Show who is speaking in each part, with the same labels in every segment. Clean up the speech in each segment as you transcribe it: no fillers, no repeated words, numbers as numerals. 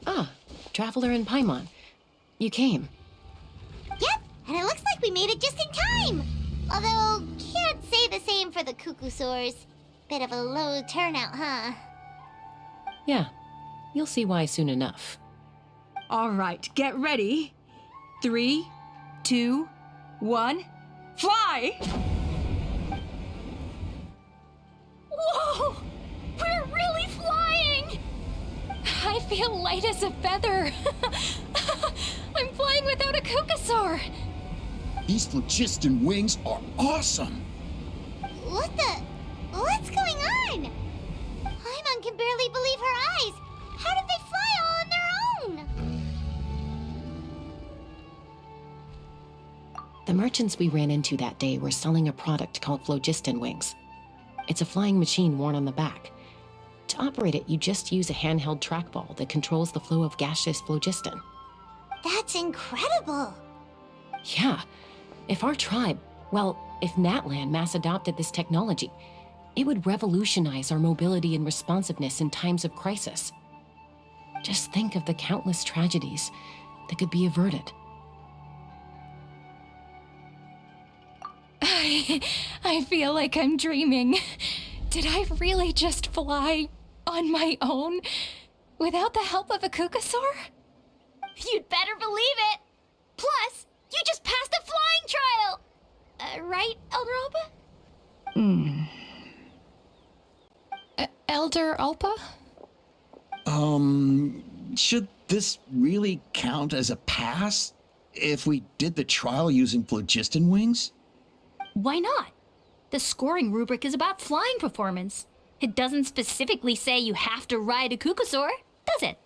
Speaker 1: Ah, Traveler and Paimon. You came.
Speaker 2: Yep, and it looks like we made it just in time. Although, can't say the same for the Cuckoosaurs. Bit of a low turnout, huh?
Speaker 1: Yeah, you'll see why soon enough.
Speaker 3: All right, get ready. 3, 2, 1, fly!
Speaker 4: Whoa! We're really flying! I feel light as a feather. I'm flying without a Cuckosaur.
Speaker 5: These phlogiston wings are awesome!
Speaker 2: What's going on? Paimon can barely believe her eyes. How did they fly all on their own?
Speaker 1: The merchants we ran into that day were selling a product called phlogiston wings. It's a flying machine worn on the back. To operate it, you just use a handheld trackball that controls the flow of gaseous phlogiston.
Speaker 2: That's incredible.
Speaker 1: Yeah, if our tribe, if Natlan mass adopted this technology, it would revolutionize our mobility and responsiveness in times of crisis. Just think of the countless tragedies that could be averted.
Speaker 4: I feel like I'm dreaming. Did I really just fly on my own without the help of a Cuckosaur?
Speaker 2: You'd better believe it. Plus, you just passed a flying trial. Right, Elder Alpa?
Speaker 4: Elder Alpa?
Speaker 5: Should this really count as a pass if we did the trial using phlogiston wings?
Speaker 6: Why not? The scoring rubric is about flying performance. It doesn't specifically say you have to ride a Cuckosaur, does it?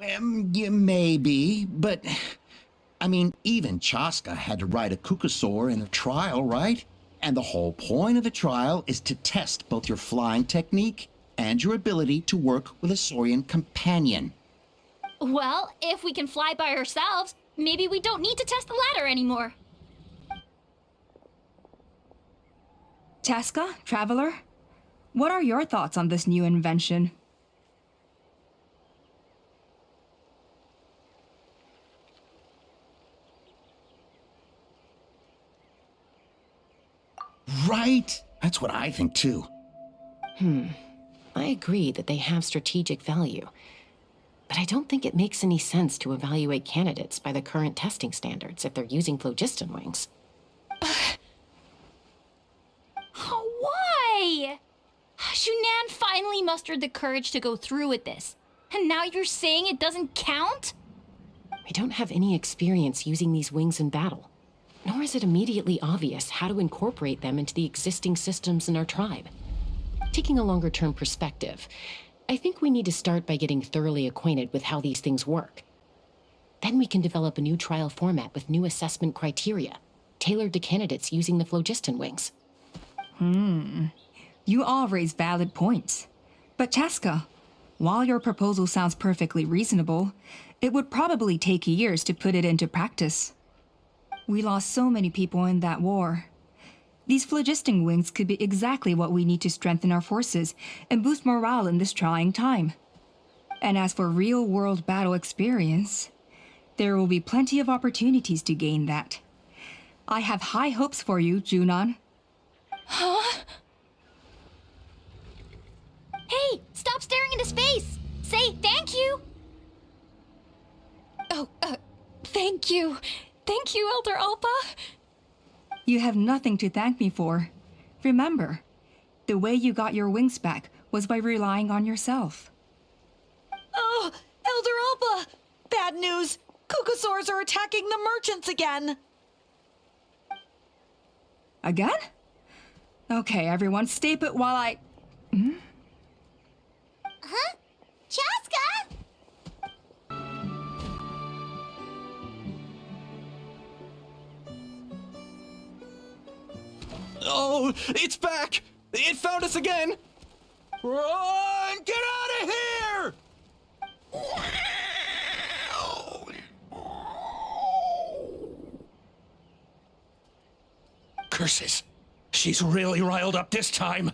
Speaker 5: Yeah, maybe, but I mean, even Chaska had to ride a Cuckosaur in a trial, right? And the whole point of the trial is to test both your flying technique and your ability to work with a Saurian companion.
Speaker 6: Well, if we can fly by ourselves, maybe we don't need to test the ladder anymore.
Speaker 3: Chaska, Traveler, what are your thoughts on this new invention?
Speaker 5: Right? That's what I think too.
Speaker 1: I agree that they have strategic value, but I don't think it makes any sense to evaluate candidates by the current testing standards if they're using phlogiston wings.
Speaker 6: Why? Shunan finally mustered the courage to go through with this. And now you're saying it doesn't count?
Speaker 1: We don't have any experience using these wings in battle, nor is it immediately obvious how to incorporate them into the existing systems in our tribe. Taking a longer-term perspective, I think we need to start by getting thoroughly acquainted with how these things work. Then we can develop a new trial format with new assessment criteria, tailored to candidates using the phlogiston wings.
Speaker 3: You all raise valid points. But Chaska, while your proposal sounds perfectly reasonable, it would probably take years to put it into practice. We lost so many people in that war. These phlogiston wings could be exactly what we need to strengthen our forces and boost morale in this trying time. And as for real-world battle experience, there will be plenty of opportunities to gain that. I have high hopes for you, Junon.
Speaker 6: Huh? Hey, stop staring into space! Say thank you!
Speaker 4: Oh, thank you. Thank you, Elder Alpa.
Speaker 3: You have nothing to thank me for. Remember, the way you got your wings back was by relying on yourself.
Speaker 7: Oh, Elder Alpa! Bad news! Cuckosaurs are attacking the merchants again!
Speaker 3: Again? Okay, everyone, stay put while I...
Speaker 2: Huh? Chaska?
Speaker 8: Oh, it's back! It found us again! Run! Get out of here! Curses! She's really riled up this time!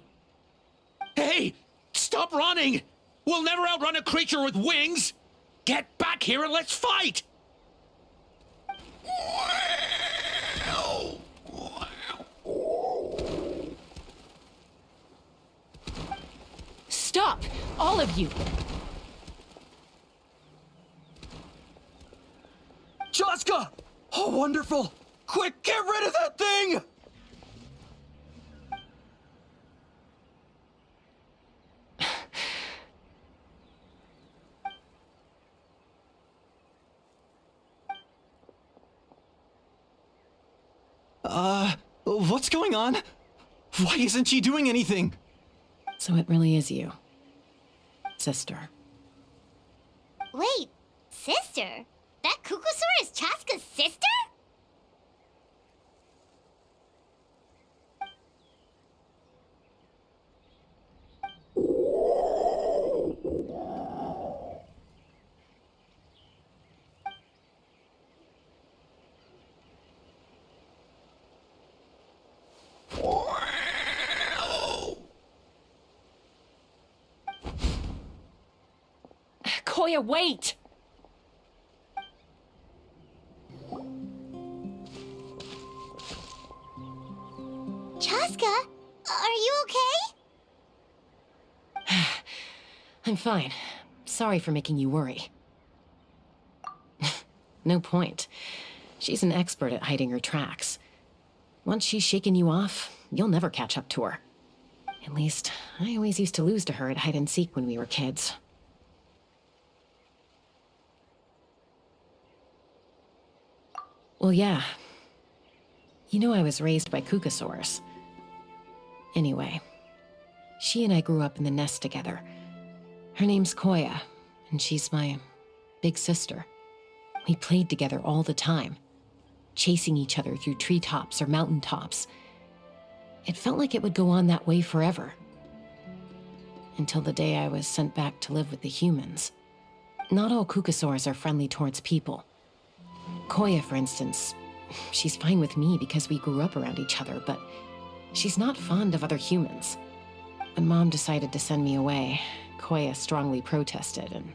Speaker 8: Hey! Stop running!
Speaker 9: We'll never outrun a creature with wings! Get back here and let's fight!
Speaker 1: Stop! All of you!
Speaker 8: Chaska! Oh, wonderful! Quick, get rid of that thing! What's going on? Why isn't she doing anything?
Speaker 1: So it really is you. Sister.
Speaker 2: Wait, sister? That Kukusaur is Chaska's sister?
Speaker 1: Koya, wait!
Speaker 2: Chaska, are you okay?
Speaker 1: I'm fine. Sorry for making you worry. No point. She's an expert at hiding her tracks. Once she's shaken you off, you'll never catch up to her. At least, I always used to lose to her at hide-and-seek when we were kids. Well, yeah. You know I was raised by Kukusaurs. Anyway, she and I grew up in the nest together. Her name's Koya, and she's my big sister. We played together all the time, chasing each other through treetops or mountaintops. It felt like it would go on that way forever. Until the day I was sent back to live with the humans. Not all Kukusaurs are friendly towards people. Koya, for instance, she's fine with me because we grew up around each other, but she's not fond of other humans. When Mom decided to send me away, Koya strongly protested, and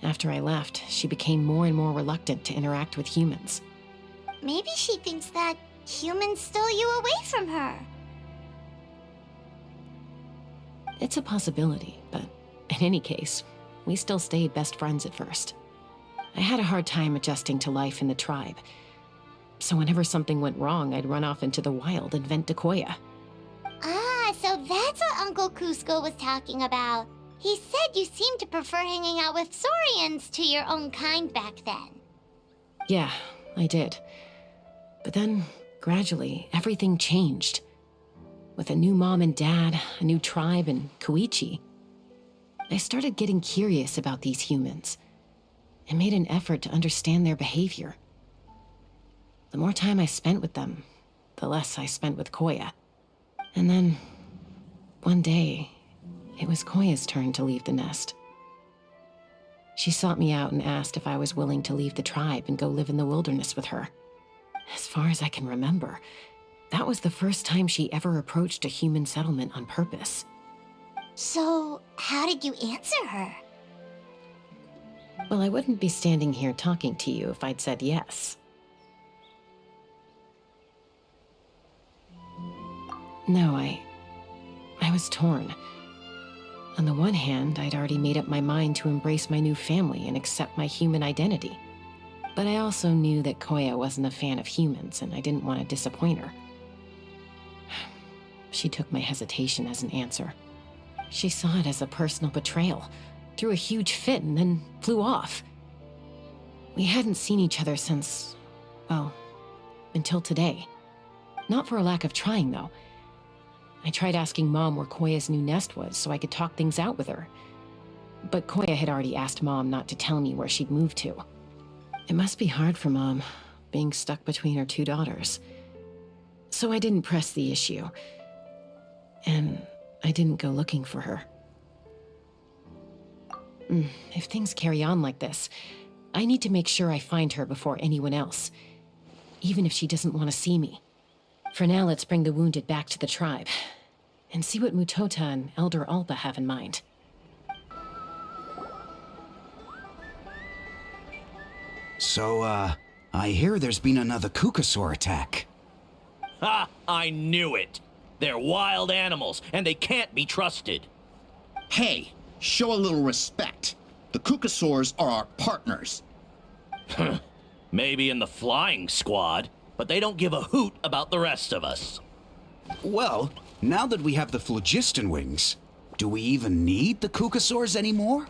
Speaker 1: after I left, she became more and more reluctant to interact with humans.
Speaker 2: Maybe she thinks that humans stole you away from her.
Speaker 1: It's a possibility, but in any case, we still stayed best friends at first. I had a hard time adjusting to life in the tribe, so whenever something went wrong, I'd run off into the wild and vent to Koya.
Speaker 2: Ah, so that's what Uncle Cusco was talking about. He said you seemed to prefer hanging out with Saurians to your own kind back then.
Speaker 1: Yeah, I did. But then, gradually, everything changed. With a new mom and dad, a new tribe, and Koichi, I started getting curious about these humans and made an effort to understand their behavior. The more time I spent with them, the less I spent with Koya. And then, one day, it was Koya's turn to leave the nest. She sought me out and asked if I was willing to leave the tribe and go live in the wilderness with her. As far as I can remember, that was the first time she ever approached a human settlement on purpose.
Speaker 2: So, how did you answer her?
Speaker 1: Well, I wouldn't be standing here talking to you if I'd said yes. No, I was torn. On the one hand, I'd already made up my mind to embrace my new family and accept my human identity. But I also knew that Koya wasn't a fan of humans, and I didn't want to disappoint her. She took my hesitation as an answer. She saw it as a personal betrayal, threw a huge fit, and then flew off. We hadn't seen each other since, well, until today. Not for a lack of trying, though. I tried asking Mom where Koya's new nest was so I could talk things out with her. But Koya had already asked Mom not to tell me where she'd moved to. It must be hard for Mom, being stuck between her two daughters. So I didn't press the issue. And I didn't go looking for her. If things carry on like this, I need to make sure I find her before anyone else, even if she doesn't want to see me. For now, let's bring the wounded back to the tribe and see what Mutota and Elder Alba have in mind.
Speaker 10: So, I hear there's been another Kukasaur attack.
Speaker 9: Ha! I knew it! They're wild animals, and they can't be trusted.
Speaker 5: Hey, show a little respect. The Kukasaurs are our partners.
Speaker 9: Maybe in the flying squad, but they don't give a hoot about the rest of us.
Speaker 10: Well, now that we have the phlogiston wings, do we even need the Kukasaurs anymore?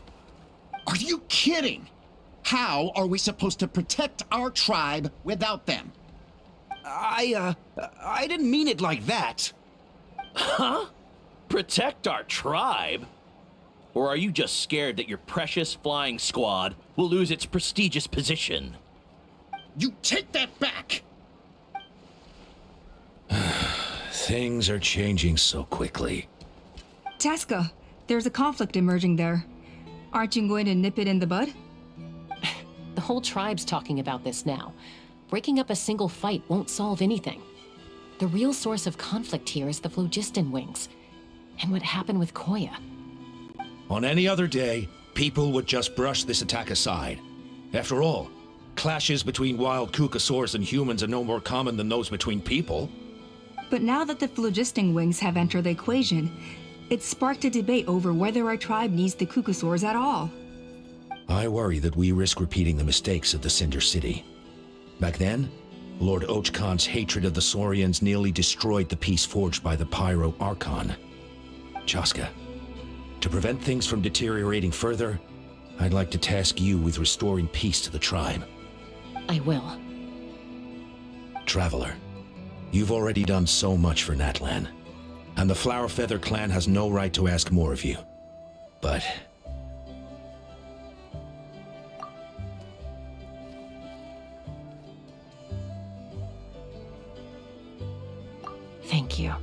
Speaker 5: Are you kidding? How are we supposed to protect our tribe without them?
Speaker 10: I didn't mean it like that.
Speaker 9: Huh? Protect our tribe? Or are you just scared that your precious flying squad will lose its prestigious position?
Speaker 5: You take that back!
Speaker 9: Things are changing so quickly.
Speaker 3: Chaska, there's a conflict emerging there. Aren't you going to nip it in the bud?
Speaker 1: The whole tribe's talking about this now. Breaking up a single fight won't solve anything. The real source of conflict here is the phlogiston wings, and what happened with Koya.
Speaker 9: On any other day, people would just brush this attack aside. After all, clashes between wild Kukasaurs and humans are no more common than those between people.
Speaker 3: But now that the phlogiston wings have entered the equation, it's sparked a debate over whether our tribe needs the Kukasaurs at all.
Speaker 9: I worry that we risk repeating the mistakes of the Cinder City. Back then, Lord Ochkan's hatred of the Saurians nearly destroyed the peace forged by the Pyro Archon. Chaska, to prevent things from deteriorating further, I'd like to task you with restoring peace to the tribe.
Speaker 1: I will.
Speaker 9: Traveler, you've already done so much for Natlan, and the Flower Feather clan has no right to ask more of you. But
Speaker 1: thank you.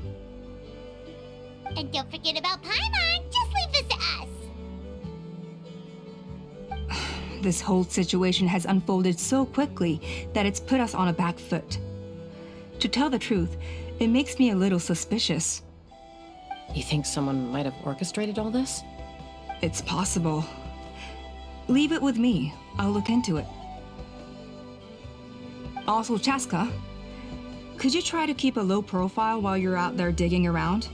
Speaker 2: And don't forget about Paimon. Just leave this to us.
Speaker 3: This whole situation has unfolded so quickly that it's put us on a back foot. To tell the truth, it makes me a little suspicious.
Speaker 1: You think someone might have orchestrated all this?
Speaker 3: It's possible. Leave it with me. I'll look into it. Also, Chaska, could you try to keep a low profile while you're out there digging around?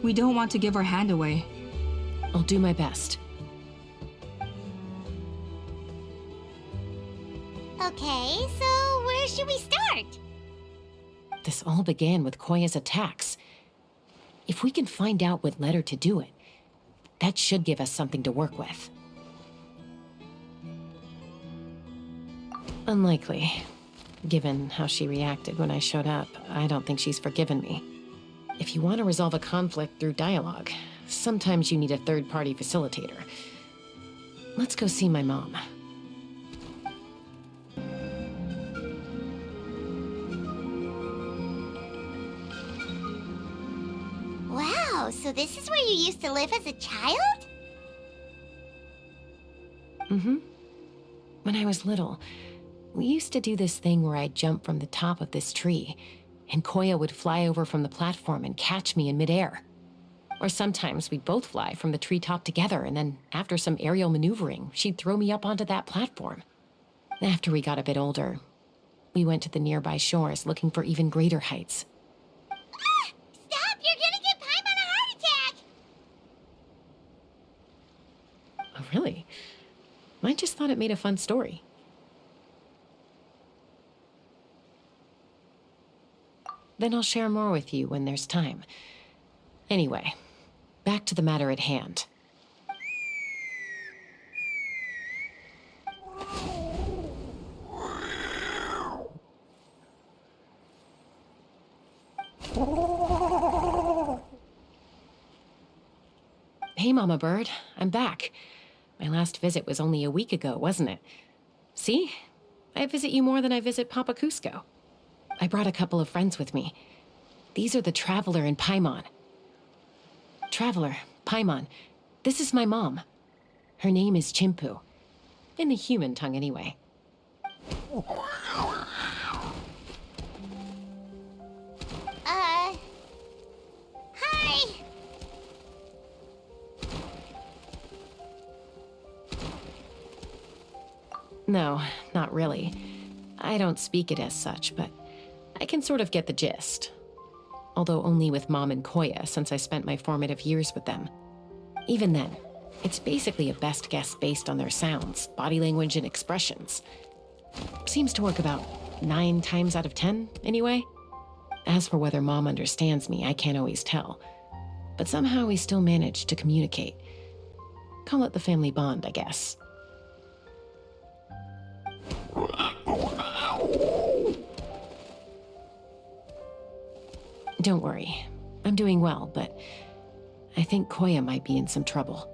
Speaker 3: We don't want to give our hand away.
Speaker 1: I'll do my best.
Speaker 2: Okay, so where should we start?
Speaker 1: This all began with Koya's attacks. If we can find out what led her to do it, that should give us something to work with. Unlikely. Given how she reacted when I showed up, I don't think she's forgiven me. If you want to resolve a conflict through dialogue, sometimes you need a third-party facilitator. Let's go see my mom.
Speaker 2: Wow, so this is where you used to live as a child?
Speaker 1: Mm-hmm. When I was little, we used to do this thing where I'd jump from the top of this tree, and Koya would fly over from the platform and catch me in midair. Or sometimes we'd both fly from the treetop together, and then after some aerial maneuvering, she'd throw me up onto that platform. After we got a bit older, we went to the nearby shores looking for even greater heights.
Speaker 2: Ah! Stop! You're gonna get Paimon a heart attack!
Speaker 1: Oh, really? I just thought it made a fun story. Then I'll share more with you when there's time. Anyway, back to the matter at hand. Hey, Mama Bird, I'm back. My last visit was only a week ago, wasn't it? See? I visit you more than I visit Papa Cusco. I brought a couple of friends with me. These are the Traveler and Paimon. Traveler, Paimon, this is my mom. Her name is Chimpu. In the human tongue, anyway.
Speaker 2: Hi!
Speaker 1: No, not really. I don't speak it as such, but I can sort of get the gist. Although only with Mom and Koya, since I spent my formative years with them. Even then, it's basically a best guess based on their sounds, body language, and expressions. Seems to work about 9 times out of 10, anyway. As for whether Mom understands me, I can't always tell. But somehow we still manage to communicate. Call it the family bond, I guess. Don't worry. I'm doing well, but I think Koya might be in some trouble.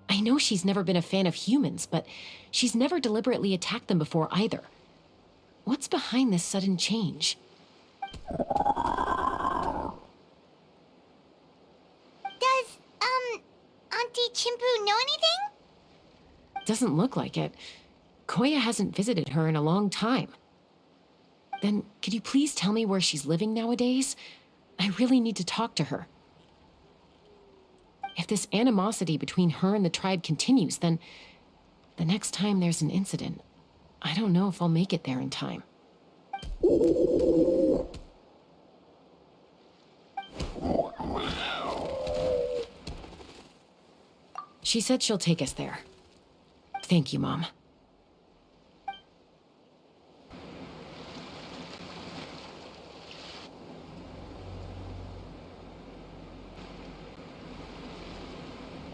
Speaker 1: I know she's never been a fan of humans, but she's never deliberately attacked them before either. What's behind this sudden change?
Speaker 2: Does, Auntie Chimpu know anything?
Speaker 1: Doesn't look like it. Koya hasn't visited her in a long time. Then, could you please tell me where she's living nowadays? I really need to talk to her. If this animosity between her and the tribe continues, then the next time there's an incident, I don't know if I'll make it there in time. She said she'll take us there. Thank you, Mom.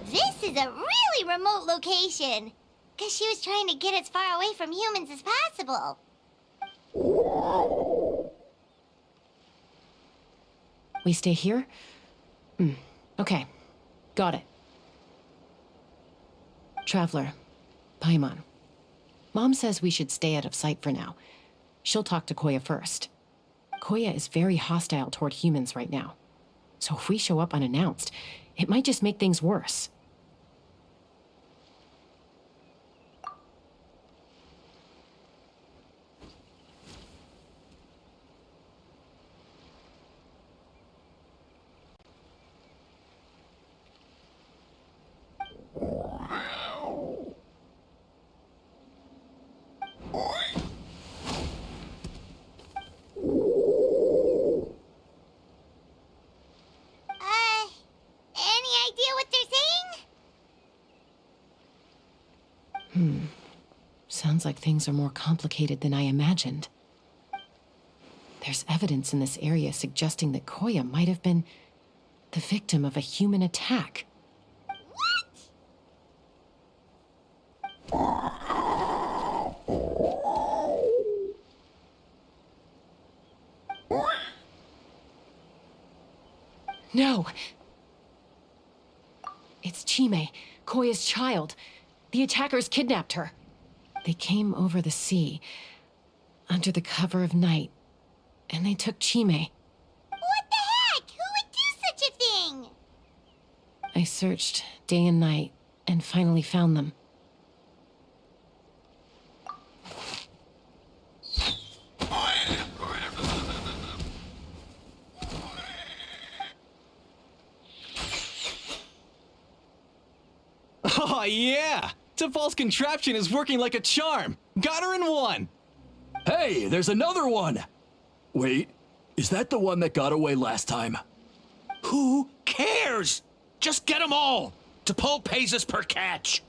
Speaker 2: This is a really remote location. Guess she was trying to get as far away from humans as possible.
Speaker 1: We stay here? Okay. Got it. Traveler, Paimon. Mom says we should stay out of sight for now. She'll talk to Koya first. Koya is very hostile toward humans right now. So if we show up unannounced, it might just make things worse.
Speaker 2: Any idea what they're saying?
Speaker 1: Sounds like things are more complicated than I imagined. There's evidence in this area suggesting that Koya might have been the victim of a human attack. No! It's Chime, Koya's child. The attackers kidnapped her. They came over the sea, under the cover of night, and they took Chime.
Speaker 2: What the heck? Who would do such a thing?
Speaker 1: I searched day and night, and finally found them.
Speaker 8: Oh, yeah! Tafal's contraption is working like a charm! Got her in one!
Speaker 11: Hey, there's another one! Wait, is that the one that got away last time?
Speaker 9: Who cares? Just get them all. T'Pol pays us per catch.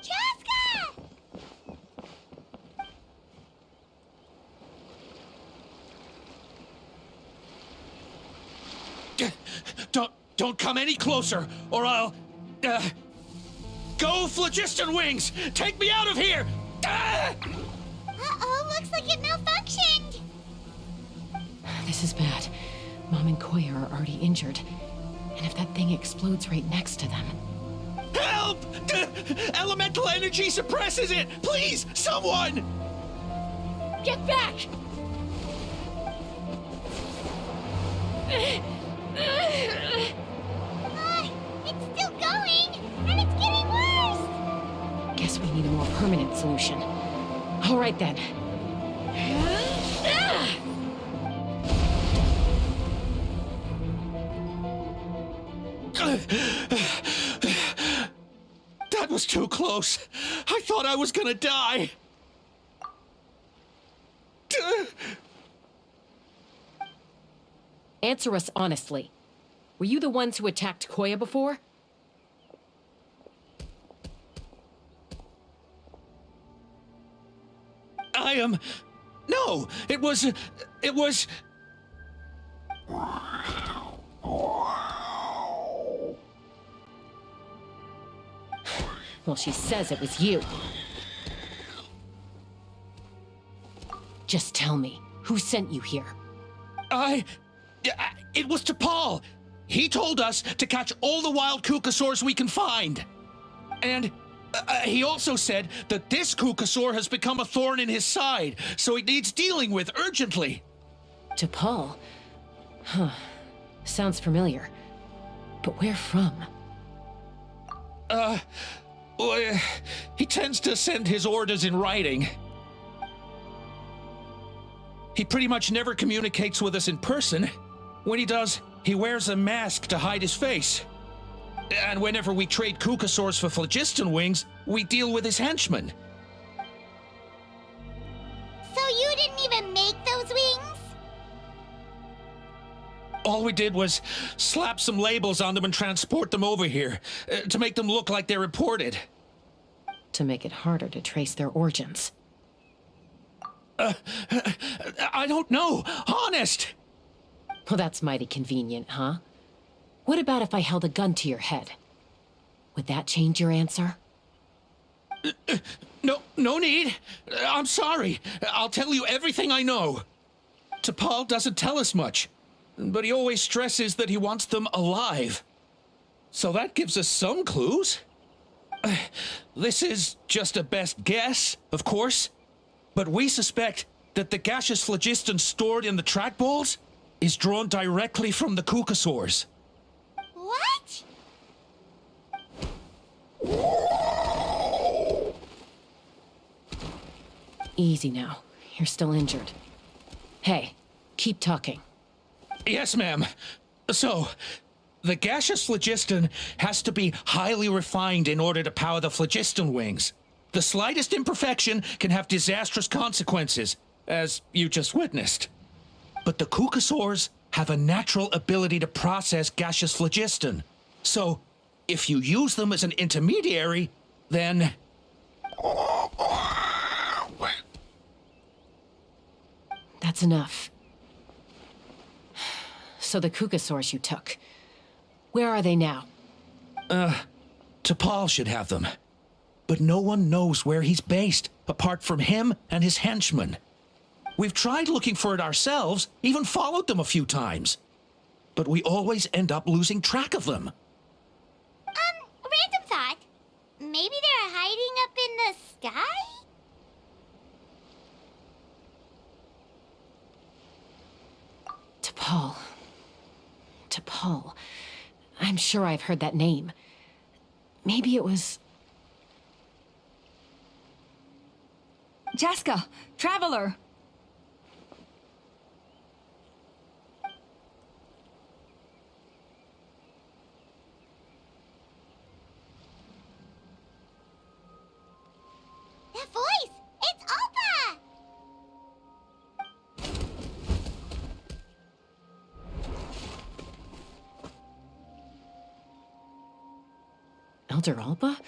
Speaker 2: Chaska!
Speaker 9: Don't come any closer, or I'll... Go, Phlogiston Wings! Take me out of here!
Speaker 2: Uh-oh, looks like it malfunctioned.
Speaker 1: This is bad. Mom and Koya are already injured. And if that thing explodes right next to them...
Speaker 9: Help! Elemental energy suppresses it! Please, someone!
Speaker 4: Get back!
Speaker 2: It's still going, and it's getting worse.
Speaker 1: permanent solution. All right then.
Speaker 9: That was too close. I thought I was gonna die.
Speaker 1: Answer us honestly. Were you the ones who attacked Koya before?
Speaker 9: No, it was...
Speaker 1: Well, she says it was you. Just tell me, who sent you here?
Speaker 9: It was T'Pol. He told us to catch all the wild Kukasaurs we can find. And he also said that this Kukasaur has become a thorn in his side, so he needs dealing with urgently.
Speaker 1: T'Pol? Huh. Sounds familiar. But where from?
Speaker 9: Well, he tends to send his orders in writing. He pretty much never communicates with us in person. When he does, he wears a mask to hide his face. And whenever we trade Kukasaurs for phlogiston wings, we deal with his henchmen.
Speaker 2: So you didn't even make those wings?
Speaker 9: All we did was slap some labels on them and transport them over here, to make them look like they're imported.
Speaker 1: To make it harder to trace their origins.
Speaker 9: I don't know, honest!
Speaker 1: Well, that's mighty convenient, huh? What about if I held a gun to your head? Would that change your answer?
Speaker 9: No need. I'm sorry. I'll tell you everything I know. T'Pol doesn't tell us much, but he always stresses that he wants them alive. So that gives us some clues. This is just a best guess, of course, but we suspect that the gaseous phlogiston stored in the trackballs is drawn directly from the Kukasaurs.
Speaker 2: What?
Speaker 1: Easy now. You're still injured. Hey, keep talking.
Speaker 9: Yes, ma'am. So, the gaseous phlogiston has to be highly refined in order to power the phlogiston wings. The slightest imperfection can have disastrous consequences, as you just witnessed. But the Kukasaurs have a natural ability to process gaseous phlogiston. So, if you use them as an intermediary, then...
Speaker 1: That's enough. So the Kukasaurs you took, where are they now?
Speaker 9: T'Pol should have them. But no one knows where he's based, apart from him and his henchmen. We've tried looking for it ourselves, even followed them a few times. But we always end up losing track of them.
Speaker 2: Random thought. Maybe they're hiding up in the sky?
Speaker 1: T'Pol. T'Pol. I'm sure I've heard that name. Maybe it was...
Speaker 3: Chaska, Traveler!
Speaker 2: That voice! It's Appa!
Speaker 1: Elder Alba?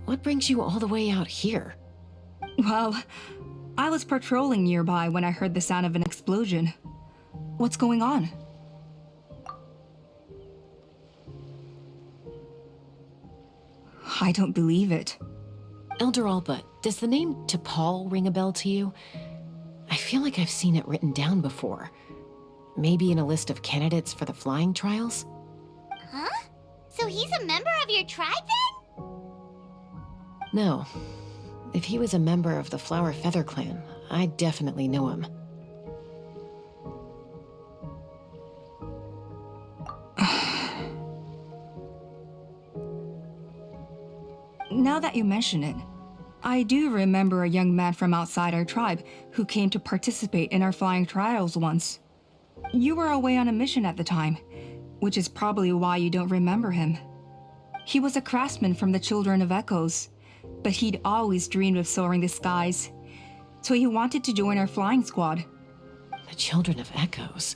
Speaker 1: What brings you all the way out here?
Speaker 3: Well, I was patrolling nearby when I heard the sound of an explosion. What's going on? I don't believe it.
Speaker 1: Elder Alba, does the name T'Pol ring a bell to you? I feel like I've seen it written down before. Maybe in a list of candidates for the flying trials?
Speaker 2: Huh? So he's a member of your tribe then?
Speaker 1: No. If he was a member of the Flower Feather Clan, I'd definitely know him.
Speaker 3: Now that you mention it, I do remember a young man from outside our tribe who came to participate in our flying trials once. You were away on a mission at the time, which is probably why you don't remember him. He was a craftsman from the Children of Echoes, but he'd always dreamed of soaring the skies, so he wanted to join our flying squad.
Speaker 1: The Children of Echoes.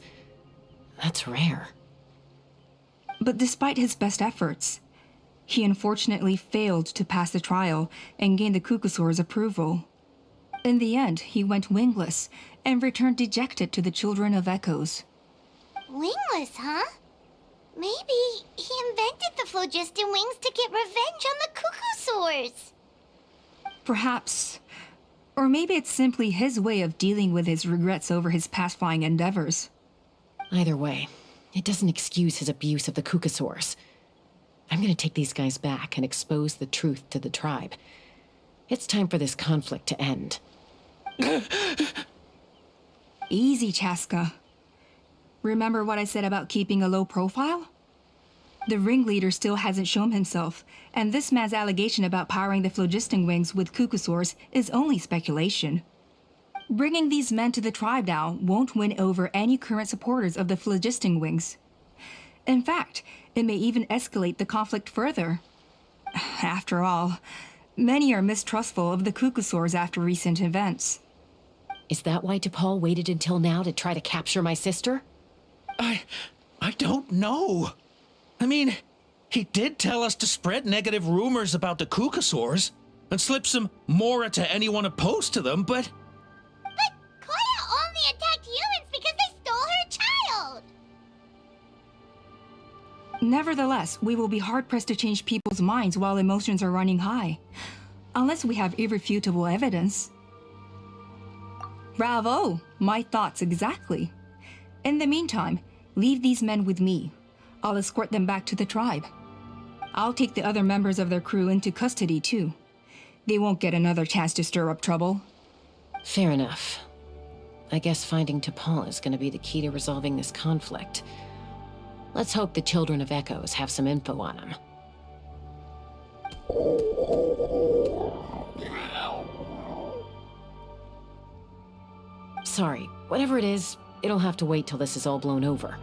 Speaker 1: That's rare.
Speaker 3: But despite his best efforts, he unfortunately failed to pass the trial and gain the Kukusaur's approval. In the end, he went wingless and returned dejected to the Children of Echoes.
Speaker 2: Wingless, huh? Maybe he invented the phlogiston wings to get revenge on the Kukusaurs.
Speaker 3: Perhaps. Or maybe it's simply his way of dealing with his regrets over his past flying endeavors.
Speaker 1: Either way, it doesn't excuse his abuse of the Kukusaurs. I'm gonna take these guys back and expose the truth to the tribe. It's time for this conflict to end.
Speaker 3: Easy, Chaska. Remember what I said about keeping a low profile? The ringleader still hasn't shown himself, and this man's allegation about powering the phlogiston wings with Kukusaurs is only speculation. Bringing these men to the tribe now won't win over any current supporters of the phlogiston wings. In fact, it may even escalate the conflict further. After all, many are mistrustful of the Kukusaurs after recent events.
Speaker 1: Is that why T'Pol waited until now to try to capture my sister?
Speaker 9: I don't know. I mean, he did tell us to spread negative rumors about the Kukusaurs and slip some Mora to anyone opposed to them, but...
Speaker 2: But Koya only attacked humans because they stole her child!
Speaker 3: Nevertheless, we will be hard-pressed to change people's minds while emotions are running high, unless we have irrefutable evidence. Bravo! My thoughts exactly. In the meantime, leave these men with me. I'll escort them back to the tribe. I'll take the other members of their crew into custody, too. They won't get another chance to stir up trouble.
Speaker 1: Fair enough. I guess finding T'Pol is gonna be the key to resolving this conflict. Let's hope the Children of Echoes have some info on him. Sorry, whatever it is, it'll have to wait till this is all blown over.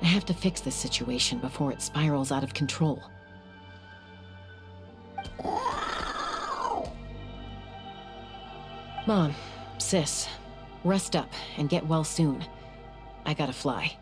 Speaker 1: I have to fix this situation before it spirals out of control. Mom, Sis, rest up and get well soon. I gotta fly.